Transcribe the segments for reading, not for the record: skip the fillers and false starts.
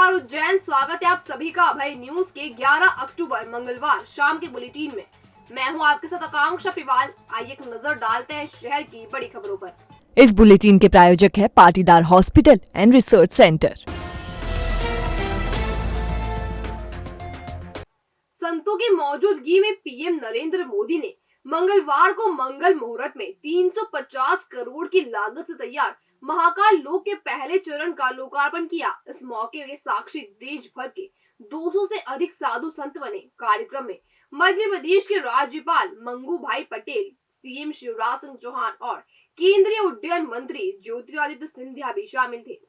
नमस्कार उज्जैन, स्वागत है आप सभी का अभय न्यूज के 11 अक्टूबर मंगलवार शाम के बुलेटिन में। मैं हूं आपके साथ आकांक्षा पिवाल। आइए एक नजर डालते हैं शहर की बड़ी खबरों पर। इस बुलेटिन के प्रायोजक है Patidar hospital and research centre. संतों की मौजूदगी में पीएम नरेंद्र मोदी ने मंगलवार को मंगल मुहूर्त में 350 करोड़ की लागत से तैयार महाकाल लोक के पहले चरण का लोकार्पण किया। इस मौके के साक्षी देश भर के 200 से अधिक साधु संत बने। कार्यक्रम में मध्य प्रदेश के राज्यपाल मंगू भाई पटेल, सीएम शिवराज सिंह चौहान और केंद्रीय उड्डयन मंत्री ज्योतिरादित्य सिंधिया भी शामिल थे।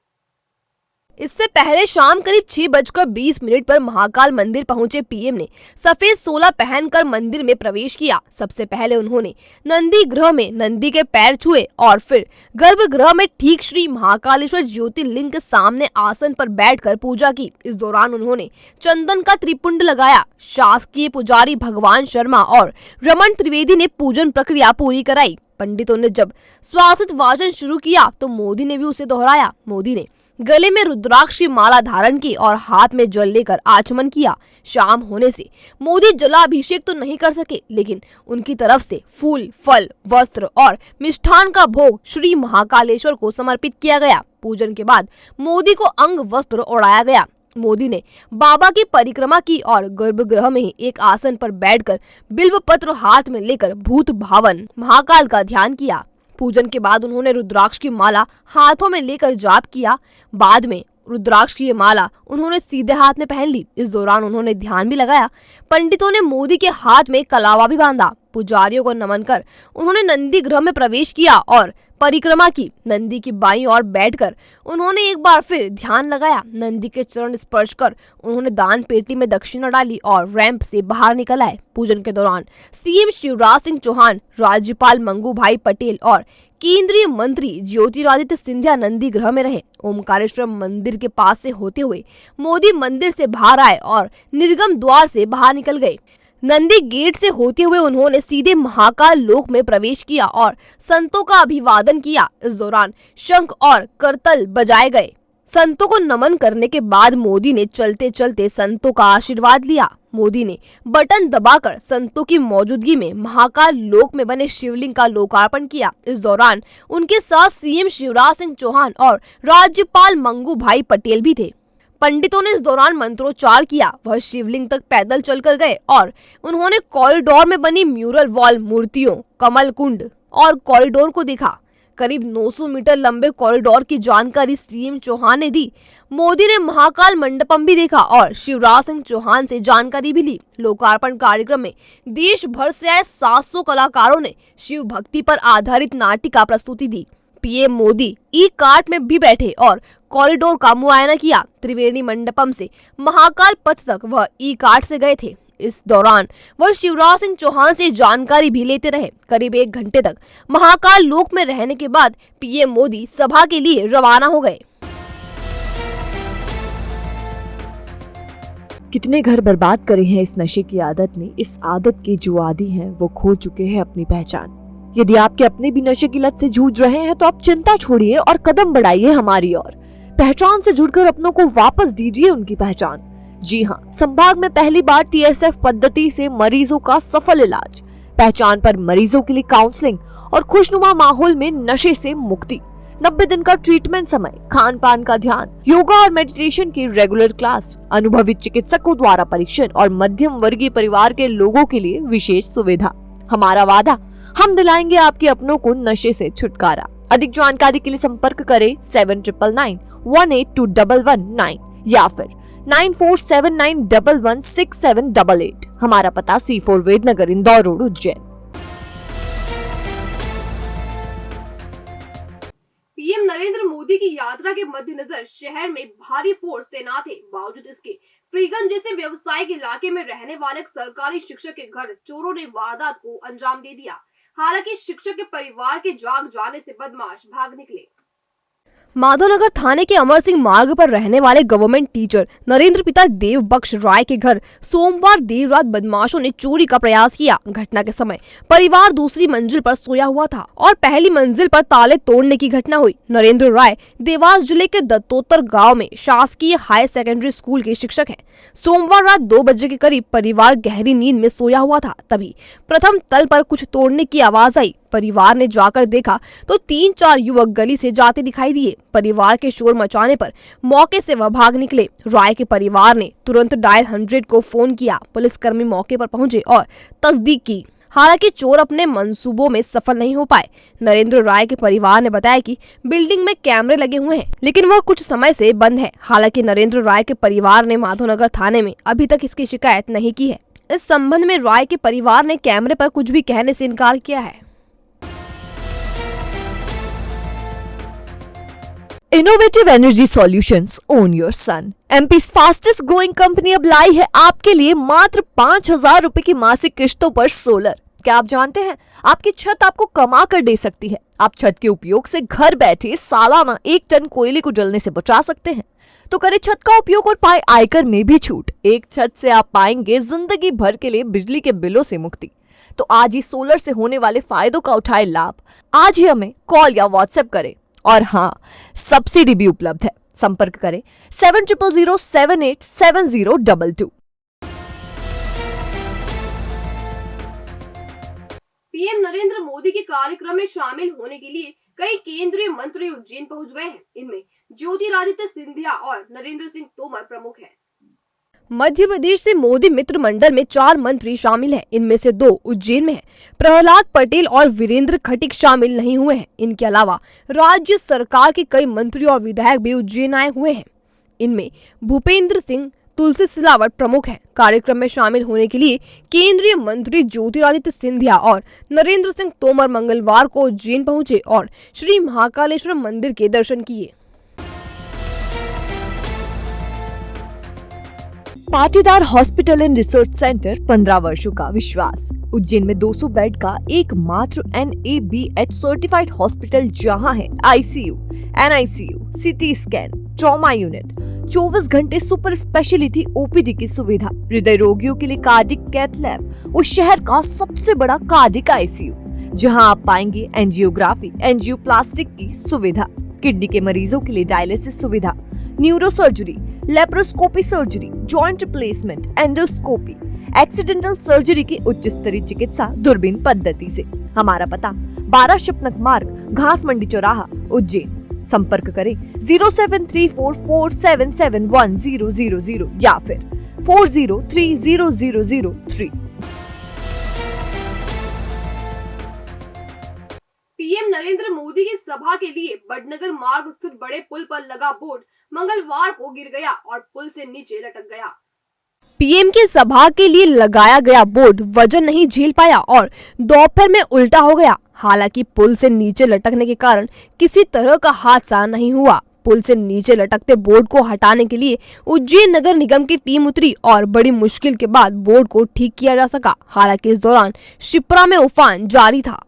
इससे पहले शाम करीब 6:20 पर महाकाल मंदिर पहुंचे पीएम ने सफेद सोला पहनकर मंदिर में प्रवेश किया। सबसे पहले उन्होंने नंदी गृह में नंदी के पैर छुए और फिर गर्भगृह में ठीक श्री महाकालेश्वर ज्योतिर्लिंग के सामने आसन पर बैठकर पूजा की। इस दौरान उन्होंने चंदन का त्रिपुंड लगाया। शासकीय पुजारी भगवान शर्मा और रमन त्रिवेदी ने पूजन प्रक्रिया पूरी कराई। पंडितों ने जब स्वासित वाचन शुरू किया तो मोदी ने भी उसे दोहराया। मोदी ने गले में रुद्राक्ष की माला धारण की और हाथ में जल लेकर आचमन किया। शाम होने से मोदी जलाभिषेक तो नहीं कर सके, लेकिन उनकी तरफ से फूल, फल, वस्त्र और मिष्ठान का भोग श्री महाकालेश्वर को समर्पित किया गया। पूजन के बाद मोदी को अंग वस्त्र ओढ़ाया गया। मोदी ने बाबा की परिक्रमा की और गर्भगृह में ही एक आसन पर बैठकर बिल्व पत्र हाथ में लेकर भूत भावन महाकाल का ध्यान किया। पूजन के बाद उन्होंने रुद्राक्ष की माला हाथों में लेकर जाप किया। बाद में रुद्राक्ष की माला उन्होंने सीधे हाथ में पहन ली। इस दौरान उन्होंने ध्यान भी लगाया। पंडितों ने मोदी के हाथ में कलावा भी बांधा। पुजारियों को नमन कर उन्होंने नंदी गृह में प्रवेश किया और परिक्रमा की। नंदी की बाईं ओर बैठकर उन्होंने एक बार फिर ध्यान लगाया। नंदी के चरण स्पर्श कर उन्होंने दान पेटी में दक्षिणा डाली और रैंप से बाहर निकल आए। पूजन के दौरान सीएम शिवराज सिंह चौहान, राज्यपाल मंगू भाई पटेल और केंद्रीय मंत्री ज्योतिरादित्य सिंधिया नंदी गृह में रहे। ओमकारेश्वर मंदिर के पास से होते हुए मोदी मंदिर से बाहर आए और निर्गम द्वार से बाहर निकल गए। नंदी गेट से होते हुए उन्होंने सीधे महाकाल लोक में प्रवेश किया और संतों का अभिवादन किया। इस दौरान शंख और करतल बजाए गए। संतों को नमन करने के बाद मोदी ने चलते चलते संतों का आशीर्वाद लिया। मोदी ने बटन दबाकर संतों की मौजूदगी में महाकाल लोक में बने शिवलिंग का लोकार्पण किया। इस दौरान उनके साथ सीएम शिवराज सिंह चौहान और राज्यपाल मंगू भाई पटेल भी थे। पंडितों ने इस दौरान मंत्रोच्चार किया। वह शिवलिंग तक पैदल चलकर गए और उन्होंने कॉरिडोर में बनी म्यूरल वॉल मूर्तियों, कमल कुंड और कॉरिडोर को देखा। करीब 900 मीटर लंबे कॉरिडोर की जानकारी सीएम चौहान ने दी। मोदी ने महाकाल मंडपम भी देखा और शिवराज सिंह चौहान से जानकारी भी ली। लोकार्पण कार्यक्रम में देश भर से आए 700 कलाकारों ने शिव भक्ति पर आधारित नाटिका प्रस्तुति दी। पीएम मोदी ई कार्ट में भी बैठे और कॉरिडोर का मुआयना किया। त्रिवेणी मंडपम से महाकाल पथ तक वह ई कार्ट से गए थे। इस दौरान वह शिवराज सिंह चौहान से जानकारी भी लेते रहे। करीब 1 घंटे तक महाकाल लोक में रहने के बाद पीएम मोदी सभा के लिए रवाना हो गए। कितने घर बर्बाद करे हैं इस नशे की आदत ने। इस आदत के जो आदी हैं वो खो चुके हैं अपनी पहचान। यदि आपके अपने भी नशे की लत से जूझ रहे हैं तो आप चिंता छोड़िए और कदम बढ़ाइए हमारी ओर। पहचान से जुड़कर अपनों को वापस दीजिए उनकी पहचान। जी हाँ, संभाग में पहली बार TSF पद्धति से मरीजों का सफल इलाज। पहचान पर मरीजों के लिए काउंसलिंग और खुशनुमा माहौल में नशे से मुक्ति। 90 दिन का ट्रीटमेंट समय, खान पान का ध्यान, योगा और मेडिटेशन की रेगुलर क्लास, अनुभवी चिकित्सकों द्वारा परीक्षण और मध्यम वर्गीय परिवार के लोगों के लिए विशेष सुविधा। हमारा वादा, हम दिलाएंगे आपके अपनों को नशे से छुटकारा। अधिक जानकारी के लिए संपर्क करें 7999182119 या फिर 9479116788। हमारा पता C4 Vednagar, Indore road, Ujjain. PM Narendra Modi की यात्रा के मद्देनजर शहर में भारी फोर्स तैनात है। बावजूद इसके फ्रीगंज जैसे व्यवसायिक इलाके में रहने वाले सरकारी शिक्षक के घर चोरों ने वारदात को अंजाम दे दिया। हालांकि शिक्षक के परिवार के जाग जाने से बदमाश भाग निकले। माधवनगर थाने के अमर सिंह मार्ग पर रहने वाले गवर्नमेंट टीचर नरेंद्र पिता देव बख्श राय के घर सोमवार देर रात बदमाशों ने चोरी का प्रयास किया। घटना के समय परिवार दूसरी मंजिल पर सोया हुआ था और पहली मंजिल पर ताले तोड़ने की घटना हुई। नरेंद्र राय देवास जिले के दत्तोत्तर गांव में शासकीय हायर सेकेंडरी स्कूल के शिक्षक हैं। सोमवार रात 2 बजे के करीब परिवार गहरी नींद में सोया हुआ था, तभी प्रथम तल पर कुछ तोड़ने की आवाज आई। परिवार ने जाकर देखा तो 3-4 युवक गली से जाते दिखाई दिए। परिवार के शोर मचाने पर मौके से वह भाग निकले। राय के परिवार ने तुरंत डायल 100 को फोन किया। पुलिसकर्मी मौके पर पहुंचे और तस्दीक की। हालांकि चोर अपने मंसूबों में सफल नहीं हो पाए। नरेंद्र राय के परिवार ने बताया कि बिल्डिंग में कैमरे लगे हुए हैं, लेकिन वह कुछ समय से बंद है। हालांकि नरेंद्र राय के परिवार ने माधवनगर थाने में अभी तक इसकी शिकायत नहीं की है। इस संबंध में राय के परिवार ने कैमरे पर कुछ भी कहने से इनकार किया है। Innovative energy solutions own your sun. MP's fastest growing company अब लाई है आपके लिए मात्र 5,000 रुपए की मासिक किश्तों पर सोलर। क्या आप जानते हैं आपकी छत आपको कमा कर दे सकती है। आप छत के उपयोग से घर बैठे सालाना 1 टन कोयले को जलने से बचा सकते हैं। तो करें छत का उपयोग और पाए आयकर में भी छूट। एक छत से आप पाएंगे जिंदगी भर के लिए बिजली के बिलों से मुक्ति। तो आज ही सोलर से होने वाले फायदों का उठाए लाभ। आज ही हमें कॉल या व्हाट्सएप करें और हाँ, सब्सिडी भी उपलब्ध है। संपर्क करें 7000787022। पीएम नरेंद्र मोदी के कार्यक्रम में शामिल होने के लिए कई केंद्रीय मंत्री उज्जैन पहुंच गए हैं। इनमें ज्योतिरादित्य सिंधिया और नरेंद्र सिंह तोमर प्रमुख हैं। मध्य प्रदेश से मोदी मित्र मंडल में 4 मंत्री शामिल हैं। इनमें से 2 उज्जैन में हैं। प्रहलाद पटेल और वीरेंद्र खटीक शामिल नहीं हुए हैं। इनके अलावा राज्य सरकार के कई मंत्री और विधायक भी उज्जैन आए हुए हैं। इनमें भूपेंद्र सिंह तुलसी सिलावट प्रमुख हैं। कार्यक्रम में शामिल होने के लिए केंद्रीय मंत्री ज्योतिरादित्य सिंधिया और नरेंद्र सिंह तोमर मंगलवार को उज्जैन पहुंचे और श्री महाकालेश्वर मंदिर के दर्शन किए। Patidar hospital and research centre 15 वर्षों का विश्वास। उज्जैन में 200 बेड का एकमात्र NABH सर्टिफाइड हॉस्पिटल, जहां है ICU, NICU, CT scan, trauma unit, 24 घंटे सुपर स्पेशलिटी OPD की सुविधा, हृदय रोगियों के लिए कार्डिक कैथ लैब और शहर का सबसे बड़ा कार्डिक ICU, जहां आप पाएंगे एंजियोग्राफी, एंजियोप्लास्टिक की सुविधा, किडनी के मरीजों के लिए डायलिसिस सुविधा, neuro surgery, laparoscopy surgery, joint replacement, endoscopy, accidental surgery की उच्च स्तरीय चिकित्सा दूरबीन पद्धति से। हमारा पता 12 शिपनक मार्ग, घास मंडी चौराहा, उज्जैन। संपर्क करें 07344771000 या फिर 40300003। पीएम नरेंद्र मोदी की सभा के लिए बड़नगर मार्ग स्थित बड़े पुल पर लगा बोर्ड मंगलवार को गिर गया और पुल से नीचे लटक गया। पीएम की सभा के लिए लगाया गया बोर्ड वजन नहीं झेल पाया और दोपहर में उल्टा हो गया। हालांकि पुल से नीचे लटकने के कारण किसी तरह का हादसा नहीं हुआ। पुल से नीचे लटकते बोर्ड को हटाने के लिए उज्जैन नगर निगम की टीम उतरी और बड़ी मुश्किल के बाद बोर्ड को ठीक किया जा सका। हालांकि इस दौरान शिप्रा में उफान जारी था।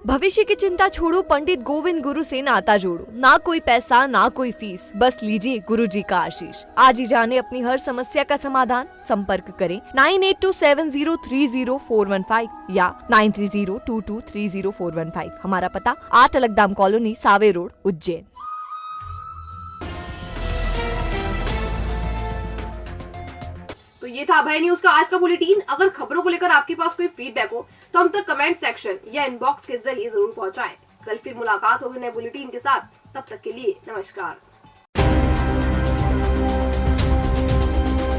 भविष्य की चिंता छोड़ो, पंडित गोविंद गुरु से नाता जोड़ो। ना कोई पैसा ना कोई फीस, बस लीजिए गुरु जी का आशीष। आज ही जाने अपनी हर समस्या का समाधान। संपर्क करें 9827030415 या 9302230415। हमारा पता 8 अलगदाम कॉलोनी, सावे रोड, उज्जैन। तो ये था अभय न्यूज का आज का बुलेटिन। अगर खबरों को लेकर आपके पास कोई फीडबैक हो तो हम तक कमेंट सेक्शन या इनबॉक्स के जरिए जरूर पहुंचाएं। कल फिर मुलाकात होगी नए बुलेटिन के साथ। तब तक के लिए नमस्कार।